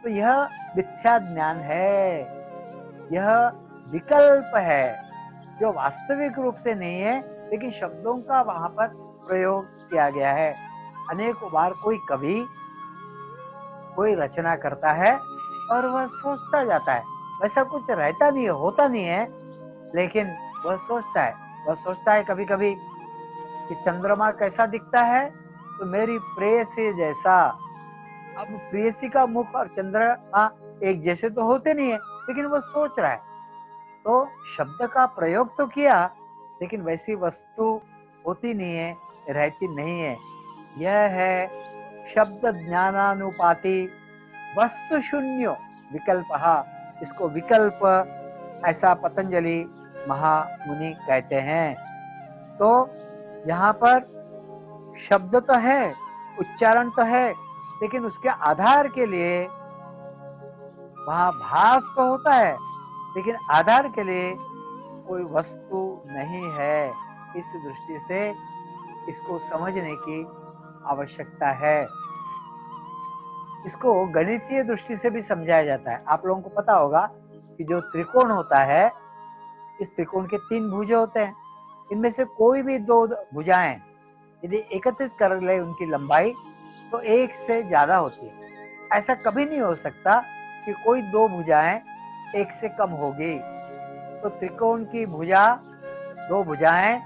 तो यह मिथ्या ज्ञान है, यह विकल्प है, जो वास्तविक रूप से नहीं है, लेकिन शब्दों का वहां पर प्रयोग किया गया है। अनेक बार कोई कवि कोई रचना करता है और वह सोचता जाता है, वैसा कुछ रहता नहीं है, होता नहीं है, लेकिन वह सोचता है कभी कभी कि चंद्रमा कैसा दिखता है, तो मेरी प्रेयसी जैसा। अब प्रेयसी का मुख और चंद्रमा एक जैसे तो होते नहीं है, लेकिन वो सोच रहा है, तो शब्द का प्रयोग तो किया, लेकिन वैसी वस्तु होती नहीं है, रहती नहीं है। यह है शब्द ज्ञानानुपाति वस्तु शून्य विकल्प। इसको विकल्प ऐसा पतंजलि महामुनि कहते हैं। तो यहाँ पर शब्द तो है, उच्चारण तो है, लेकिन उसके आधार के लिए वहां भास तो होता है, लेकिन आधार के लिए कोई वस्तु नहीं है। इस दृष्टि से इसको समझने की आवश्यकता है। इसको गणितीय दृष्टि से भी समझाया जाता है। आप लोगों को पता होगा कि जो त्रिकोण होता है, इस त्रिकोण के 3 भुजा होते हैं, इनमें से कोई भी 2 भुजाएं यदि एकत्रित कर ले उनकी लंबाई, तो 1 से ज्यादा होती है। ऐसा कभी नहीं हो सकता कि कोई 2 भुजाएं 1 से कम होगी। तो त्रिकोण की भुजा, 2 भुजाएं,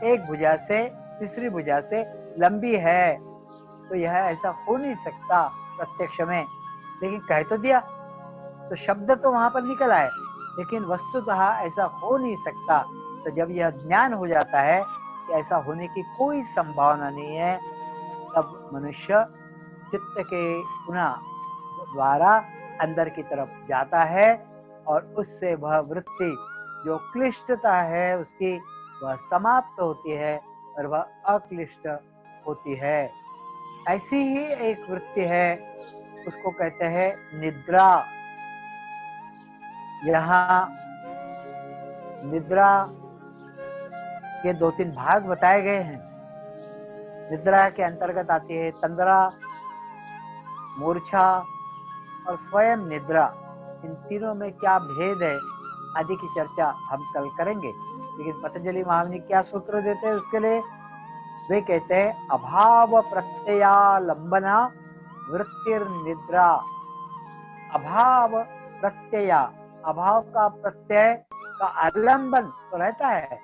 एक भुजा से तीसरी भुजा से लंबी है, तो यह ऐसा हो नहीं सकता प्रत्यक्ष में, लेकिन कह तो दिया, तो शब्द तो वहां पर निकल आए, लेकिन वस्तुतः ऐसा हो नहीं सकता। तो जब यह ज्ञान हो जाता है कि ऐसा होने की कोई संभावना नहीं है, तब मनुष्य चित्त के पुनः द्वारा अंदर की तरफ जाता है, और उससे वह वृत्ति जो क्लिष्टता है उसकी, वह समाप्त होती है और वह अक्लिष्ट होती है। ऐसी ही एक वृत्ति है, उसको कहते हैं निद्रा। यहाँ निद्रा के 2-3 भाग बताए गए हैं। निद्रा के अंतर्गत आती है तंद्रा, मूर्छा और स्वयं निद्रा। इन तीनों में क्या भेद है आदि की चर्चा हम कल करेंगे। लेकिन पतंजलि महामुनि क्या सूत्र देते हैं उसके लिए? वे कहते हैं अभाव प्रत्ययालंबना वृत्तिर निद्रा। अभाव प्रत्यया, अभाव का प्रत्यय का आलंबन तो रहता है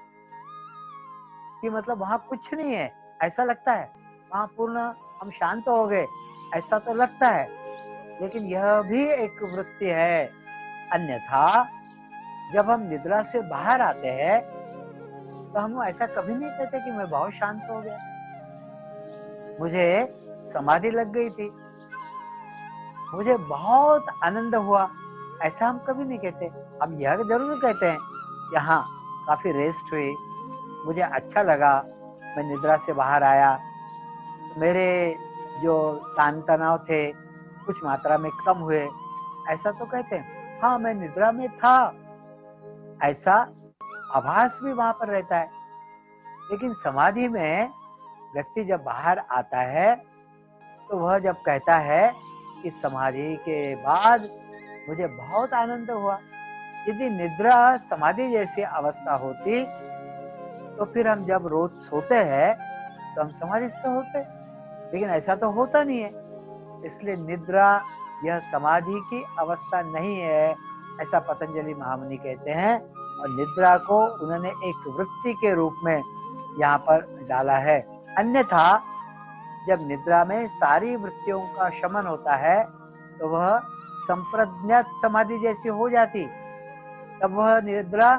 कि मतलब वहां कुछ नहीं है ऐसा लगता है, वहां पूर्ण हम शांत हो गए ऐसा तो लगता है, लेकिन यह भी एक वृत्ति है। अन्यथा जब हम निद्रा से बाहर आते हैं तो हम ऐसा कभी नहीं कहते कि मैं बहुत शांत हो गया, मुझे समाधि लग गई थी, मुझे बहुत आनंद हुआ, ऐसा हम कभी नहीं कहते। हम यह जरूर कहते हैं कि हाँ काफी रेस्ट हुई, मुझे अच्छा लगा, मैं निद्रा से बाहर आया, मेरे जो तान तनाव थे कुछ मात्रा में कम हुए, ऐसा तो कहते हैं। हाँ मैं निद्रा में था ऐसा आभास भी वहां पर रहता है, लेकिन समाधि में व्यक्ति जब बाहर आता है तो वह जब कहता है कि समाधि के बाद मुझे बहुत आनंद हुआ। यदि निद्रा समाधि जैसी अवस्था होती तो फिर हम जब रोज सोते हैं तो हम समाधिस्थ होते, लेकिन ऐसा तो होता नहीं है। इसलिए निद्रा यह समाधि की अवस्था नहीं है, ऐसा पतंजलि महामुनि कहते हैं। और निद्रा को उन्होंने एक वृत्ति के रूप में यहाँ पर डाला है। अन्यथा जब निद्रा में सारी वृत्तियों का शमन होता है तो वह संप्रज्ञात समाधि जैसी हो जाती, तब वह निद्रा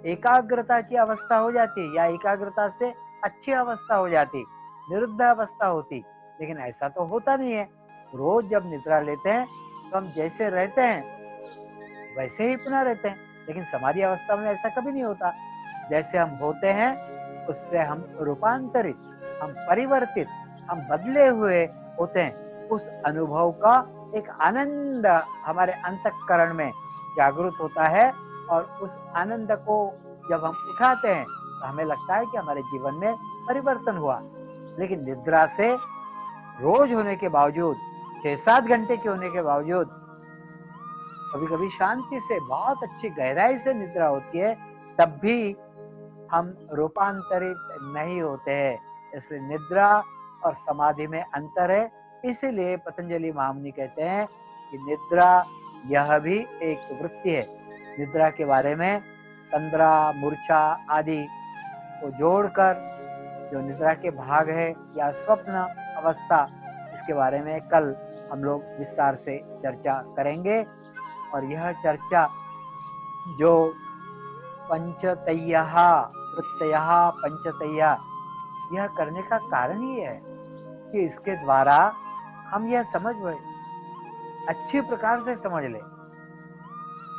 एकाग्रता की अवस्था हो जाती या एकाग्रता से अच्छी अवस्था हो जाती, निरुद्ध अवस्था होती। लेकिन ऐसा तो होता नहीं है। रोज जब निद्रा लेते हैं तो हम जैसे रहते हैं वैसे ही पुनः रहते हैं, लेकिन समाधि अवस्था में ऐसा कभी नहीं होता। जैसे हम होते हैं उससे हम रूपांतरित, हम परिवर्तित, हम बदले हुए होते हैं। उस अनुभव का एक आनंद हमारे अंतःकरण में जागृत होता है, और उस आनंद को जब हम उठाते हैं तो हमें लगता है कि हमारे जीवन में परिवर्तन हुआ। लेकिन निद्रा से रोज होने के बावजूद, 6-7 घंटे के होने के बावजूद, कभी कभी शांति से बहुत अच्छी गहराई से निद्रा होती है, तब भी हम रूपांतरित नहीं होते हैं। इसलिए निद्रा और समाधि में अंतर है। इसीलिए पतंजलि महामुनि कहते हैं कि निद्रा यह भी एक वृत्ति है। निद्रा के बारे में तंद्रा, मूर्छा आदि को जोड़कर जो निद्रा के भाग है या स्वप्न अवस्था, इसके बारे में कल हम लोग विस्तार से चर्चा करेंगे। और यह चर्चा जो पंचतय्या वृत्तयः पंचतय्या, यह करने का कारण ही है कि इसके द्वारा हम यह समझ गए, अच्छी प्रकार से समझ ले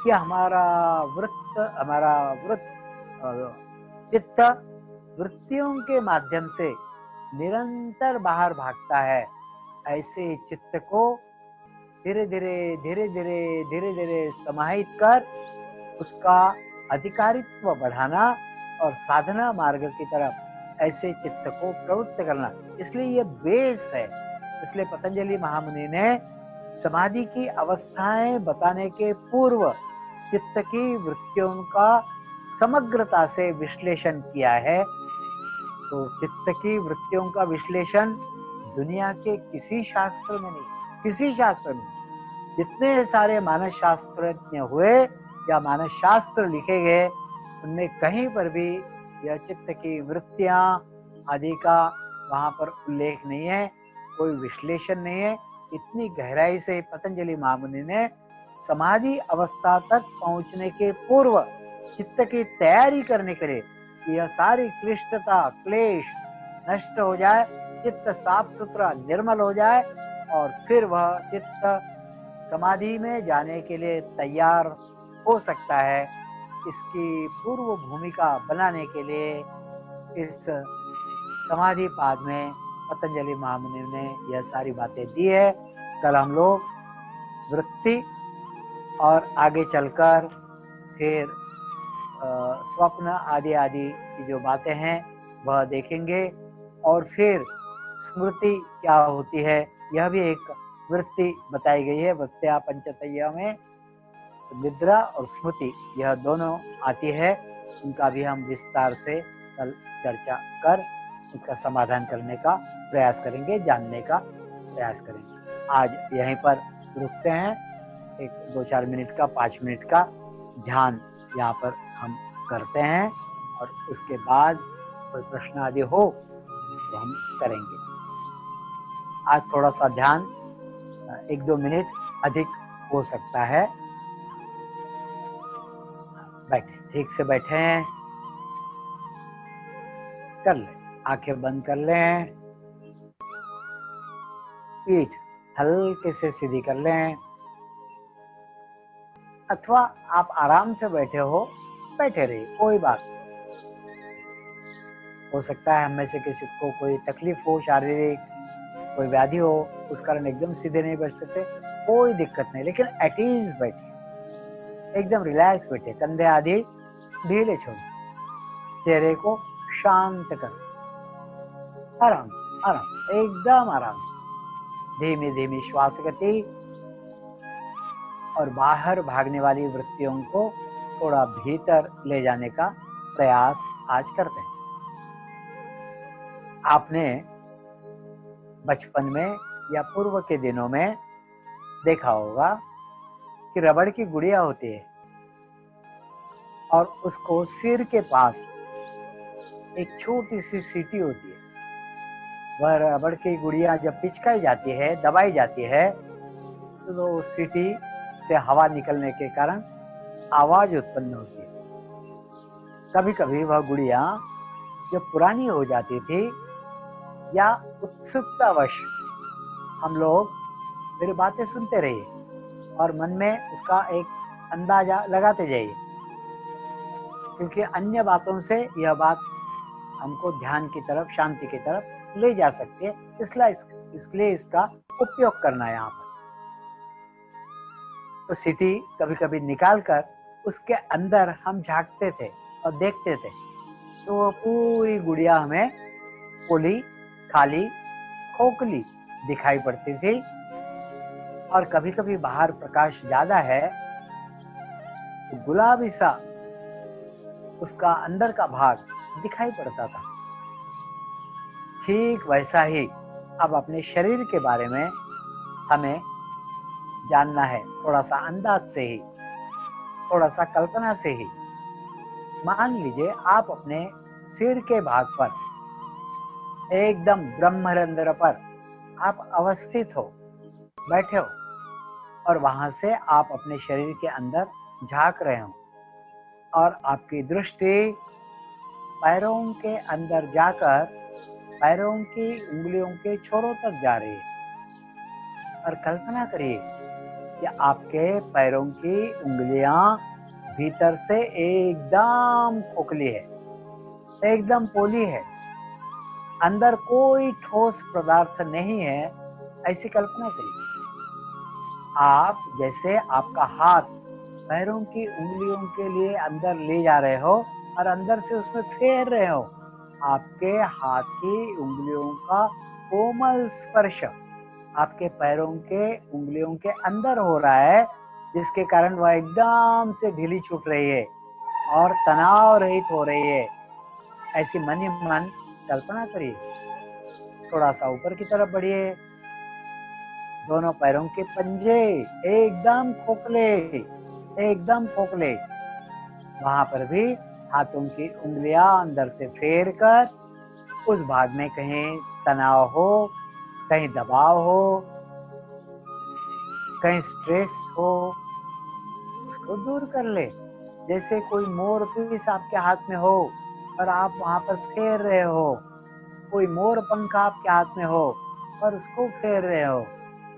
कि हमारा वृत्त चित्त वृत्तियों के माध्यम से निरंतर बाहर भागता है। ऐसे चित्त को धीरे धीरे धीरे धीरे धीरे धीरे समाहित कर उसका अधिकारित्व बढ़ाना और साधना मार्ग की तरफ ऐसे चित्त को प्रवृत्त करना, इसलिए ये बेस है। इसलिए पतंजलि महामुनि ने समाधि की अवस्थाएं बताने के पूर्व चित्त की वृत्तियों का समग्रता से विश्लेषण किया है। तो चित्त की वृत्तियों का विश्लेषण दुनिया के किसी शास्त्र में नहीं, किसी शास्त्र में। जितने सारे मानस शास्त्रज्ञ हुए या मानस शास्त्र लिखे गए, उनमें कहीं पर भी यह चित्त की वृत्तियां आदि का वहां पर उल्लेख नहीं है, कोई विश्लेषण नहीं है। इतनी गहराई से पतंजलि महामुनि ने समाधि अवस्था तक पहुंचने के पूर्व चित्त की तैयारी करने के लिए, यह सारी क्लिष्टता क्लेश नष्ट हो जाए, चित्त साफ सुथरा निर्मल हो जाए, और फिर वह चित्त समाधि में जाने के लिए तैयार हो सकता है। इसकी पूर्व भूमिका बनाने के लिए इस समाधि पाद में पतंजलि महामुनि ने यह सारी बातें दी है। कल हम लोग वृत्ति और आगे चलकर फिर स्वप्न आदि आदि की जो बातें हैं वह देखेंगे। और फिर स्मृति क्या होती है, यह भी एक वृत्ति बताई गई है। वृत्त्या पंचतय्या में निद्रा और स्मृति यह दोनों आती है। उनका भी हम विस्तार से कल चर्चा कर उसका समाधान करने का प्रयास करेंगे, जानने का प्रयास करेंगे। आज यहीं पर रुकते हैं, एक 2-4 मिनट का, 5 मिनट का ध्यान यहाँ पर हम करते हैं और उसके बाद कोई प्रश्न आदि हो तो हम करेंगे। आज थोड़ा सा ध्यान 1-2 मिनट अधिक हो सकता है। बैठे, ठीक से बैठे हैं, कर ले, आंखें बंद कर लें, पीठ हल्के से सीधी कर लें, अथवा आप आराम से बैठे हो, बैठे रहिए, कोई बात नहीं। हो सकता है हम में से किसी को कोई तकलीफ हो, शारीरिक कोई व्याधि हो, उस कारण एकदम सीधे नहीं बैठ सकते, कोई दिक्कत नहीं, लेकिन एट ईज बैठिए, एकदम रिलैक्स बैठिए, कंधे आदि ढीले छोड़िए, चेहरे को शांत करो, आराम से, आराम, एकदम आराम से, धीमी धीमी श्वास गति और बाहर भागने वाली वृत्तियों को थोड़ा भीतर ले जाने का प्रयास आज करते हैं। आपने बचपन में या पूर्व के दिनों में देखा होगा कि रबड़ की गुड़िया होती है और उसको सिर के पास एक छोटी सी सीटी होती है। वह रबड़ की गुड़िया जब पिचकाई जाती है, दबाई जाती है, तो सीटी से हवा निकलने के कारण आवाज उत्पन्न होती है। कभी कभी वह गुड़िया जब पुरानी हो जाती थी या उत्सुकतावश हम लोग मेरी बातें सुनते रहिए और मन में उसका एक अंदाजा लगाते जाइए, क्योंकि अन्य बातों से यह बात हमको ध्यान की तरफ, शांति की तरफ ले जा सकती है, इसलिए इसका उपयोग करना है यहाँ पर। तो सीटी कभी कभी निकाल कर उसके अंदर हम झांकते थे और देखते थे, तो वो पूरी गुड़िया हमें पोली, खाली, खोखली दिखाई पड़ती थी। और कभी कभी बाहर प्रकाश ज्यादा है तो गुलाबी सा उसका अंदर का भाग दिखाई पड़ता था। ठीक वैसा ही अब अपने शरीर के बारे में हमें जानना है, थोड़ा सा अंदाज से ही, थोड़ा सा कल्पना से ही। मान लीजिए आप अपने सिर के भाग पर, एकदम ब्रह्मरंध्र पर आप अवस्थित हो, बैठे हो और वहां से आप अपने शरीर के अंदर झांक रहे हो और आपकी दृष्टि पैरों के अंदर जाकर पैरों की उंगलियों के छोरों तक जा रही है। और कल्पना करिए कि आपके पैरों की उंगलियां भीतर से एकदम खोखली है, एकदम पोली है, अंदर कोई ठोस पदार्थ नहीं है, ऐसी कल्पना करिए। आप जैसे आपका हाथ पैरों की उंगलियों के लिए अंदर ले जा रहे हो और अंदर से उसमें फेर रहे हो, आपके हाथ की उंगलियों का कोमल स्पर्श आपके पैरों के उंगलियों के अंदर हो रहा है, जिसके कारण वह एकदम से ढीली छूट रही है और तनाव रहित हो रही है। ऐसी मन ही मन कल्पना करिए। थोड़ा सा ऊपर की तरफ बढ़िए, दोनों पैरों के पंजे एकदम खोखले, एकदम खोखले। वहां पर भी हाथों की उंगलियां अंदर से फेर कर उस भाग में कहीं तनाव हो, कहीं दबाव हो, कहीं स्ट्रेस हो, उसको दूर कर ले। जैसे कोई मोर पीस आपके हाथ में हो और आप वहां पर फेर रहे हो, कोई मोर पंख आपके हाथ में हो और उसको फेर रहे हो,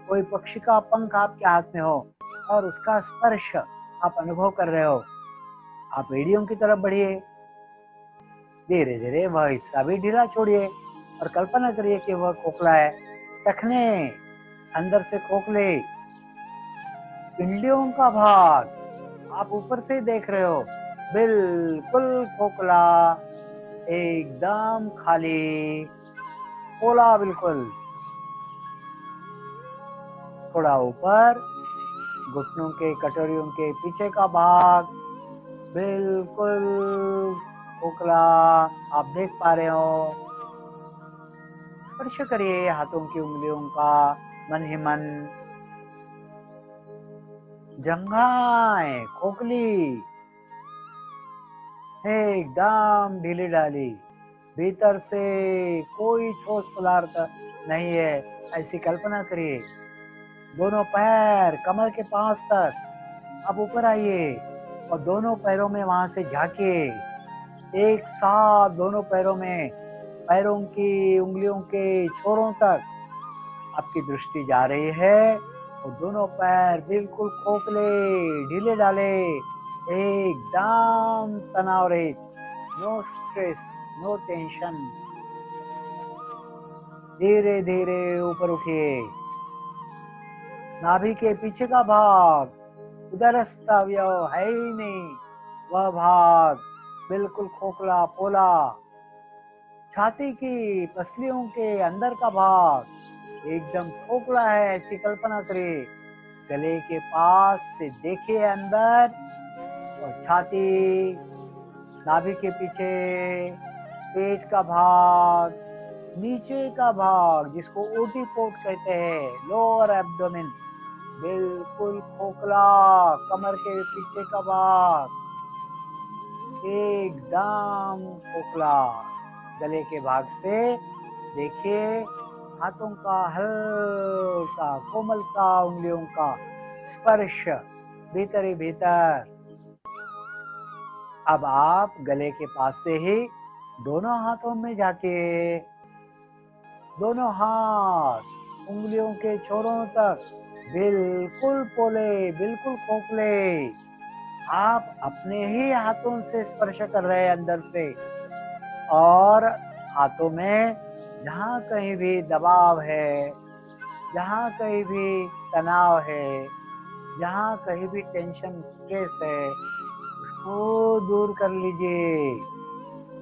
कोई पक्षी का पंख आपके हाथ में हो और उसका स्पर्श आप अनुभव कर रहे हो। आप एड़ियों की तरफ बढ़िए, धीरे धीरे वह हिस्सा भी ढीला छोड़िए और कल्पना करिए कि वह खोखला है। टखने अंदर से खोखले, पिंडलियों का भाग आप ऊपर से देख रहे हो, बिल्कुल खोखला, एकदम खाली, पोला बिल्कुल। थोड़ा ऊपर घुटनों के, कटोरियों के पीछे का भाग बिल्कुल खोखला आप देख पा रहे हो। स्पर्श करिए हाथों की उंगलियों का मन ही मन। जंघाएं खोखली एकदम ढीली ढाली, भीतर से कोई ठोस पदार्थ नहीं है, ऐसी कल्पना करिए। दोनों पैर कमर के पास तक अब ऊपर आइए और दोनों पैरों में वहां से झांकिए। एक साथ दोनों पैरों में, पैरों की उंगलियों के छोरों तक आपकी दृष्टि जा रही है और दोनों पैर बिल्कुल खोखले ढीले डाले, एकदम तनाव रहित, नो स्ट्रेस, नो टेंशन। धीरे धीरे ऊपर उठिए। नाभि के पीछे का भाग उदरस्थ अवयव है ही नहीं, वह भाग बिल्कुल खोखला पोला। छाती की पसलियों के अंदर का भाग एकदम खोखला है, ऐसी कल्पना करिए। गले के पास से देखिए अंदर और छाती, नाभि के पीछे, पेट का भाग, नीचे का भाग जिसको ओटीपोट कहते हैं, लोअर एब्डोमेन, बिल्कुल खोखला। कमर के पीछे का भाग एकदम खोखला। गले के भाग से देखिए हाथों का हल्का कोमल सा उंगलियों का स्पर्श भीतर ही भीतर। अब आप गले के पास से ही दोनों हाथों में जाके दोनों हाथ उंगलियों के छोरों तक बिल्कुल पोले, बिल्कुल खोखले। आप अपने ही हाथों से स्पर्श कर रहे हैं अंदर से, और हाथों में जहां कहीं भी दबाव है, जहां कहीं भी तनाव है, जहां कहीं भी टेंशन स्ट्रेस है, उसको दूर कर लीजिए।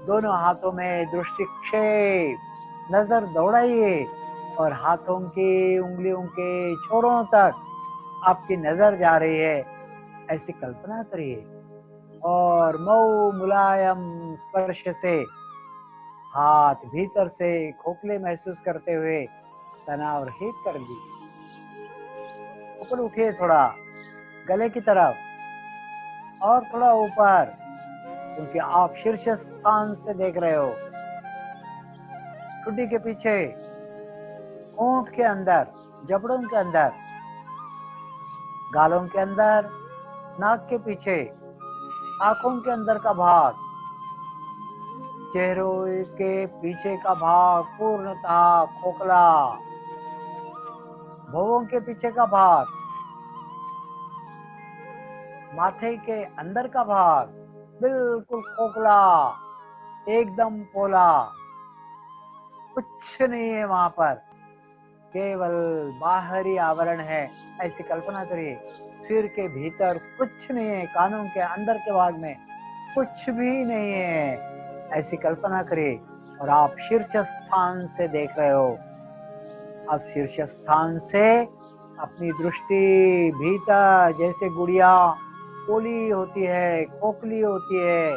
दोनों हाथों में दृष्टिक्षेप, नजर दौड़ाइए और हाथों की उंगलियों के छोरों तक आपकी नजर जा रही है, ऐसी कल्पना करिए। और मऊ मुलायम स्पर्श से हाथ भीतर से खोखले महसूस करते हुए तनाव रहित कर लीजिए। ऊपर उठिए थोड़ा गले की तरफ और थोड़ा ऊपर, क्योंकि आप शीर्ष स्थान से देख रहे हो। ठुड्डी के पीछे, होंठ के अंदर, जबड़ों के अंदर, गालों के अंदर, नाक के पीछे, आंखों के अंदर का भाग, चेहरे के पीछे का भाग पूर्णतः खोखला, भौहों के पीछे का भाग, माथे के अंदर का भाग बिल्कुल खोखला, एकदम पोला। कुछ नहीं है वहां पर, केवल बाहरी आवरण है, ऐसी कल्पना करिए। सिर के भीतर कुछ नहीं है, कानों के अंदर के भाग में कुछ भी नहीं है, ऐसी कल्पना करिए। और आप शीर्ष स्थान से देख रहे हो। अब शीर्ष स्थान से अपनी दृष्टि भीतर, जैसे गुड़िया पोली होती है, खोखली होती है,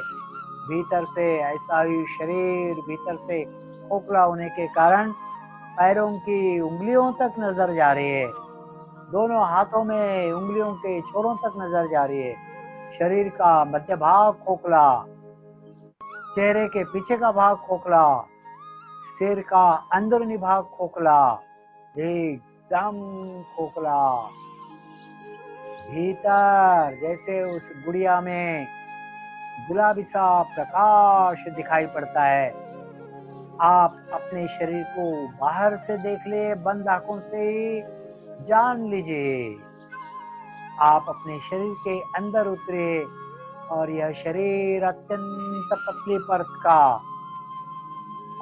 भीतर से ऐसा ही शरीर भीतर से खोखला होने के कारण पैरों की उंगलियों तक नजर जा रही है, दोनों हाथों में उंगलियों के छोरों तक नजर जा रही है। शरीर का मध्य भाग खोखला, चेहरे के पीछे का भाग खोखला, सिर का अंदरूनी भाग खोखला, एकदम खोखला। भीतर जैसे उस गुड़िया में गुलाबी सा प्रकाश दिखाई पड़ता है। आप अपने शरीर को बाहर से देख ले, बंद आंखों से ही जान लीजिए। आप अपने शरीर के अंदर उतरे और यह शरीर अत्यंत पतली परत का,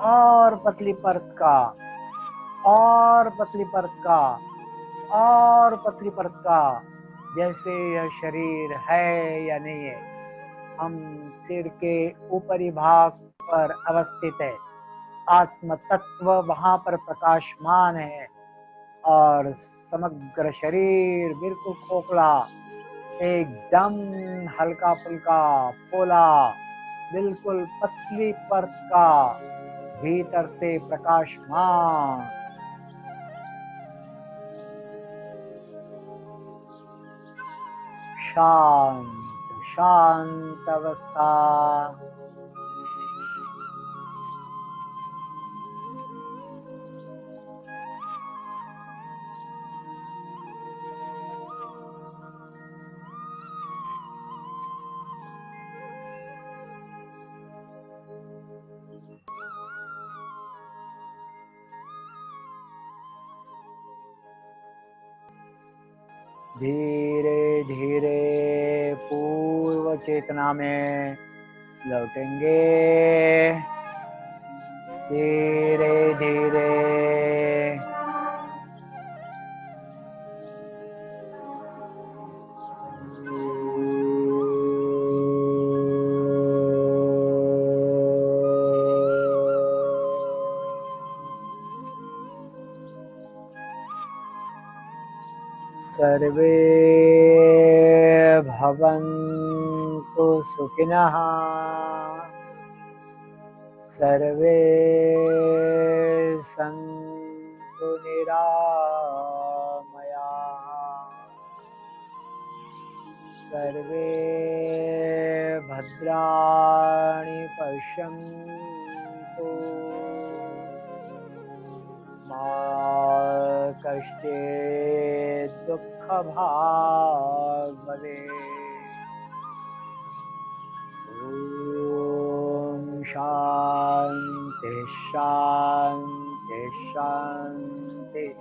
और पतली परत का, और पतली परत का, और पतली परत का, जैसे यह शरीर है या नहीं है। हम सिर के ऊपरी भाग पर अवस्थित है, आत्म तत्व वहां पर प्रकाशमान है और समग्र शरीर बिल्कुल खोखला, एकदम हल्का फुल्का पोला, बिल्कुल पतली परत का, भीतर से प्रकाशमान, शांत शांत अवस्था। धीरे धीरे पूर्व चेतना में लौटेंगे, धीरे धीरे। सर्वे भवन्तु सुखिनः, सर्वे सन्तु निरामयाः, सर्वे भद्राणि पश्यन्तु, मा कश्चित् दुःखभाग् भवेत्। ॐ शान्ति शान्ति शान्तिः।